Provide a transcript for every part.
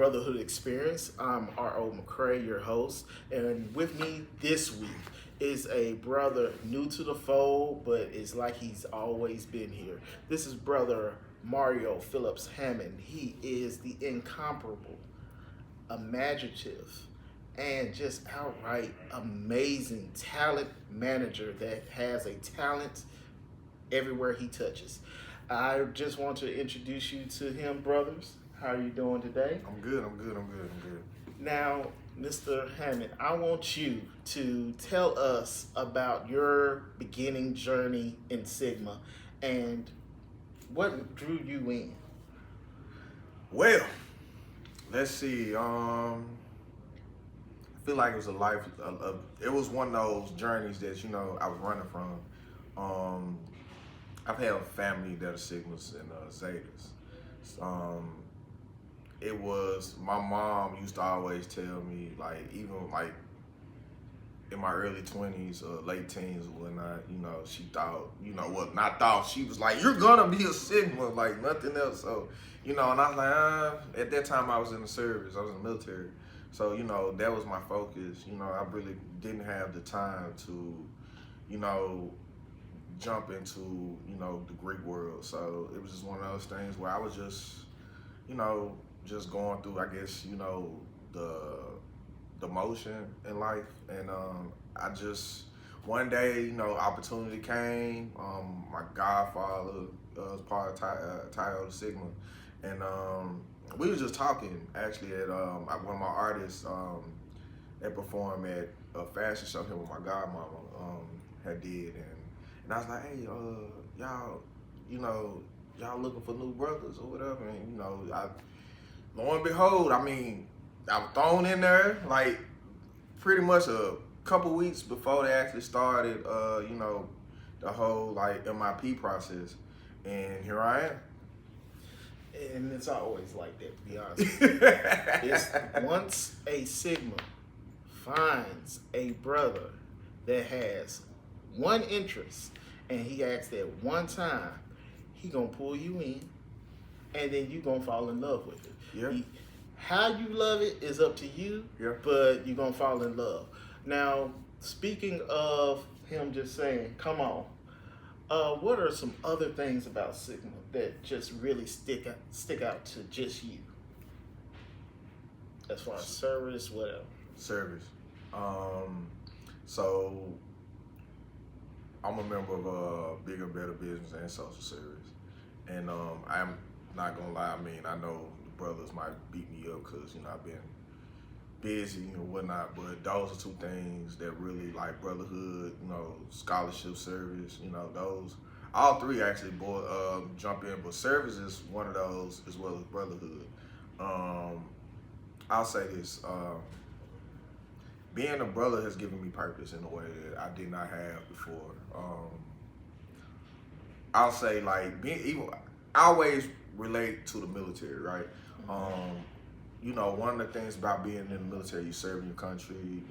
Brotherhood Experience. I'm R.O. McCray, your host, and with me this week is a brother new to the fold, but it's like he's always been here. This is brother Mario Phillips Hammond. He is the incomparable, imaginative, and just outright amazing talent manager that has a talent everywhere he touches. I just want to introduce you to him, brothers. How are you doing today? I'm good. Now, Mr. Hammond, I want you to tell us about your beginning journey in Sigma and what drew you in. Well, let's see. I feel like it was it was one of those journeys that, I was running from. I've had a family that are Sigmas and Zetas. It was, my mom used to always tell me, even in my early 20s or late teens or whatnot, she thought, she was like, you're gonna be a Sigma, like nothing else. So, and I was like, at that time I was in the service, I was in the military. So, that was my focus. I really didn't have the time to, jump into, the Greek world. So it was just one of those things where I was just, just going through, I guess, the motion in life. And I just, one day, opportunity came. My godfather was part of Chi Alpha Sigma. And we was just talking, actually, at one of my artists that performed at a fashion show here with my godmama had did. And I was like, hey, y'all, y'all looking for new brothers or whatever. And, lo and behold, I was thrown in there, pretty much a couple weeks before they actually started, the whole, MIP process. And here I am. And it's always like that, to be honest with you. It's once a Sigma finds a brother that has one interest and he asks at one time, he gonna pull you in and then you gonna fall in love with it. Yeah. How you love it is up to you, yeah, but you're gonna fall in love. Now, speaking of him just saying, come on, what are some other things about Sigma that just really stick out to just you? As far as service, whatever. Service. So I'm a member of Bigger, Better Business and Social Service. And I'm not gonna lie, I know the brothers might beat me up because, I've been busy and whatnot, but those are two things that really, like brotherhood, scholarship service, those, all three actually jump in, but service is one of those as well as brotherhood. I'll say this, being a brother has given me purpose in a way that I did not have before. I'll say I always relate to the military, right? One of the things about being in the military, you serve your country,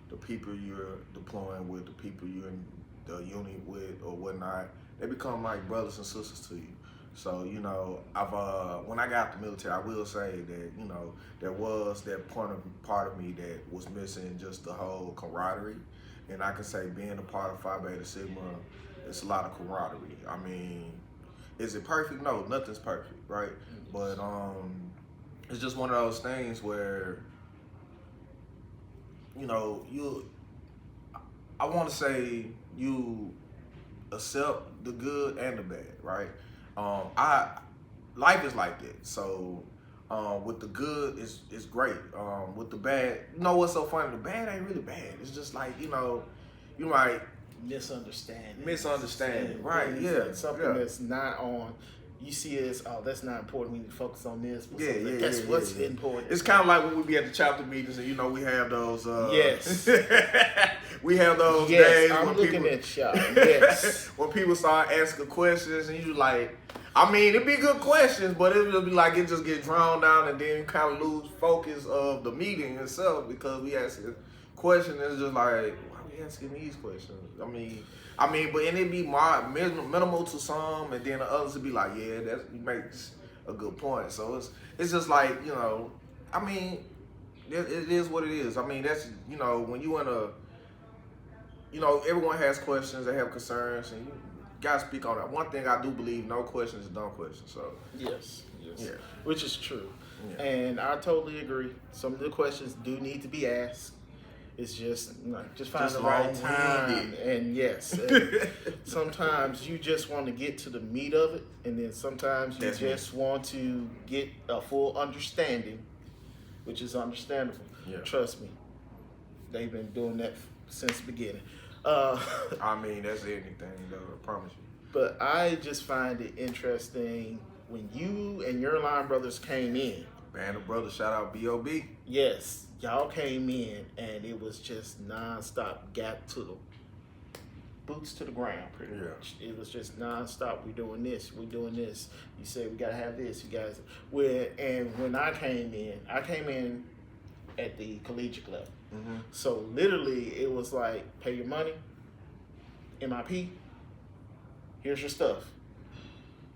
the people you're deploying with, the people you're in the unit with or whatnot, they become like brothers and sisters to you. So, when I got out the military, I will say that, there was that part of me that was missing, just the whole camaraderie. And I can say being a part of Phi Beta Sigma, it's a lot of camaraderie. Is it perfect? No, nothing's perfect, right? But it's just one of those things where, I want to say you accept the good and the bad, right? Life is like that. So with the good, it's great. With the bad, what's so funny? The bad ain't really bad. It's just you might misunderstand, right? Yeah, something that's not on. You see it as, that's not important. We need to focus on this. But that's what's important. It's kind of like when we be at the chapter meetings and we have those. Yes. We have those yes, days I'm when looking people, at y'all. Yes. when people start asking questions and you it'd be good questions, but it would be it just get drawn down and then you kind of lose focus of the meeting itself because we ask a question and it's just why are we asking these questions? But it'd be minimal to some, and then the others would be yeah, that makes a good point. So it's just like, I mean, it is what it is. I mean, that's, when you in a, everyone has questions, they have concerns, and you gotta speak on that. One thing I do believe, no question is a dumb question. So yes, yeah, which is true, yeah. and I totally agree. Some of the questions do need to be asked. It's just find the right time, and yes, and sometimes you just want to get to the meat of it, and then sometimes you just want to get a full understanding, which is understandable. Yeah. Trust me, they've been doing that since the beginning. I mean, that's anything, though, I promise you. But I just find it interesting when you and your line brothers came in. Band of Brothers, shout out B.O.B. Yes, y'all came in and it was just nonstop, got to the boots to the ground, pretty much. It was just nonstop. We doing this. You said we gotta have this. You guys. When I came in at the collegiate level. Mm-hmm. So literally, it was like, pay your money, MIP. Here's your stuff.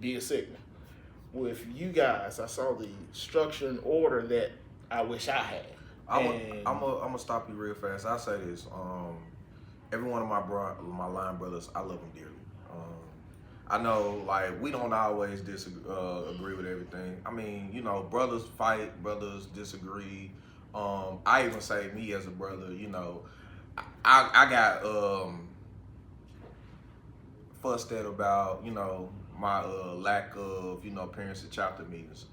Be a Sigma. With you guys, I saw the structure and order that I wish I had. I'm gonna stop you real fast. I say this. Every one of my line brothers, I love them dearly. I know, like, we don't always agree with everything. I mean, brothers fight, brothers disagree. I even say, me as a brother, I got fussed at about, my lack of, parents at chapter meetings.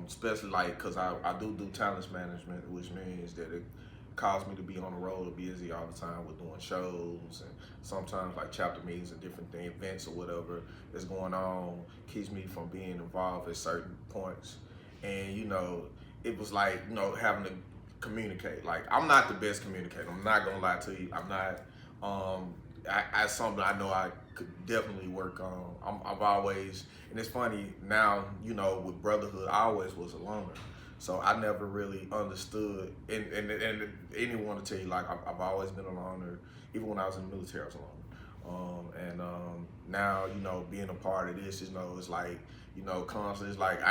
Especially like, cause I do talents management, which means that it caused me to be on the road, busy all the time with doing shows, and sometimes like chapter meetings and different events or whatever that's going on keeps me from being involved at certain points. And it was like, having to communicate. Like, I'm not the best communicator. I'm not gonna lie to you. I'm not. I something I know I could definitely work on. I've always, and it's funny now, with Brotherhood, I always was a loner. So I never really understood, and anyone to tell you, like, I've always been a loner. Even when I was in the military, I was a loner. Now, being a part of this, it's like, constantly, it's like,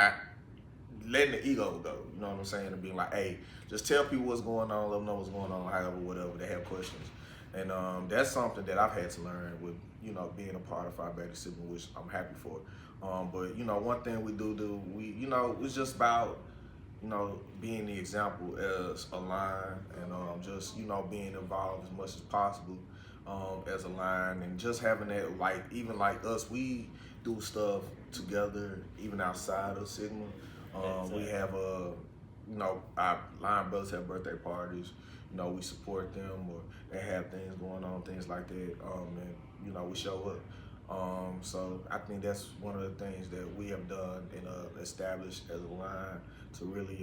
letting the ego go, you know what I'm saying? And being like, hey, just tell people what's going on, let them know what's going on, however, whatever, they have questions. And that's something that I've had to learn with, being a part of Phi Beta Sigma, which I'm happy for. But, one thing we do, it's just about, being the example as a line, and just, being involved as much as possible as a line, and just having that, like, even like us, we do stuff together, even outside of Sigma. Exactly. We have our line brothers have birthday parties. We support them, or they have things going on, things like that, and we show up. So I think that's one of the things that we have done and established as a line to really,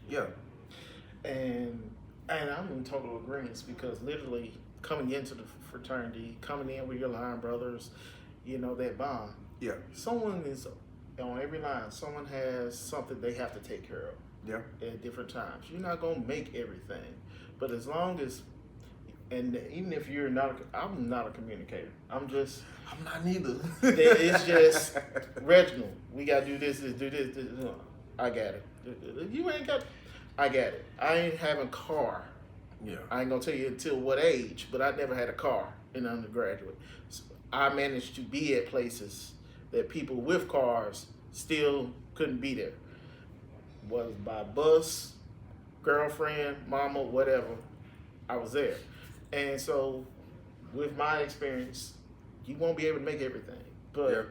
yeah. And I'm in total agreement, because literally coming into the fraternity, coming in with your line brothers, that bond. Yeah. Someone is on every line. Someone has something they have to take care of. Yeah. At different times. You're not gonna make everything, but as long as, and even if you're not, I'm not a communicator. I'm not neither. It's just, Reginald, we gotta do this. I got it. You ain't got. I got it. I ain't having a car. Yeah. I ain't gonna tell you until what age, but I never had a car in undergraduate. So I managed to be at places that people with cars still couldn't be there. Was by bus, girlfriend, mama, whatever, I was there. And so with my experience, you won't be able to make everything. But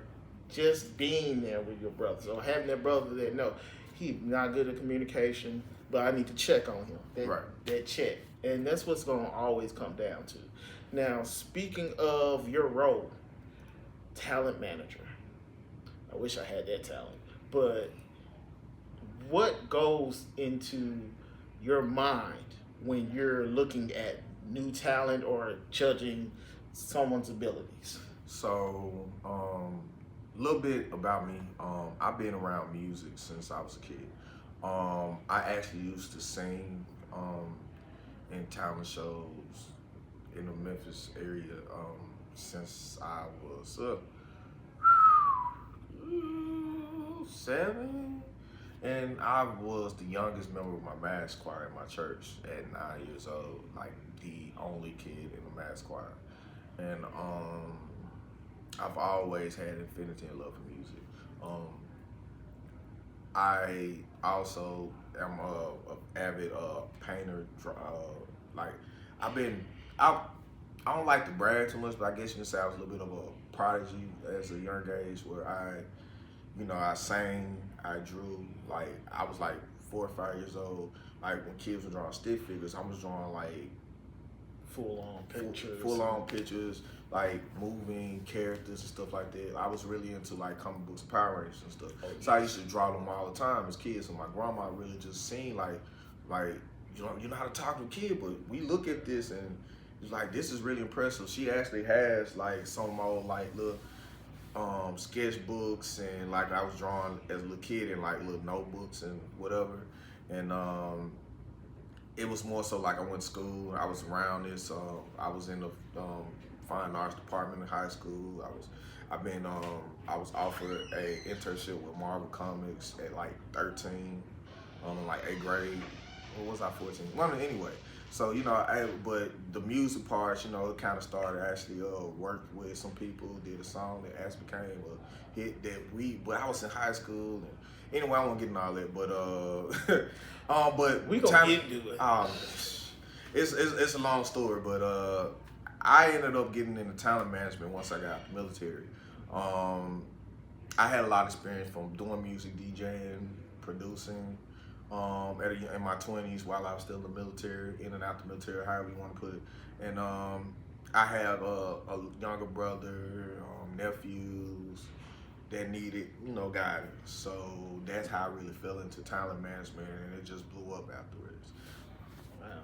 just being there with your brothers, or having that brother that, no, he's not good at communication, but I need to check on him. That check. And that's what's going to always come down to. Now, speaking of your role, talent manager. I wish I had that talent. But what goes into your mind when you're looking at new talent or judging someone's abilities? So, a little bit about me. I've been around music since I was a kid. I actually used to sing in talent shows in the Memphis area since I was 7, and I was the youngest member of my mass choir in my church at 9 years old, like the only kid in the mass choir. And I've always had infinity and love for music. I also am a avid painter. Like I've been, I don't like to brag too much, but I guess you can say I was a little bit of a prodigy as a young age, where I sang, I drew. Like I was like 4 or 5 years old. Like when kids were drawing stick figures, I was drawing like full on pictures, like moving characters and stuff like that. I was really into like comic books and Power Rangers and stuff. Oh, yes. So I used to draw them all the time as kids. And my grandma really just seen like you know how to talk to a kid, but we look at this and it's like, this is really impressive. She actually has like some old like little sketchbooks, and like I was drawing as a little kid in like little notebooks and whatever. And it was more so like I went to school, I was around this, I was in the fine arts department in high school. I was offered a internship with Marvel Comics at like 13, in like 8th grade. Or was I 14? Well, anyway. So, but the music part, it kind of started. Actually worked with some people, did a song that actually became a hit but I was in high school. And anyway, I won't get into all that, but we gonna get into it. It's a long story, but I ended up getting into talent management once I got out the military. I had a lot of experience from doing music, DJing, producing, in my 20s while I was still in the military, in and out the military, however you want to put it. And I have a younger brother, nephews that needed, guidance. So that's how I really fell into talent management, and it just blew up afterwards. Wow.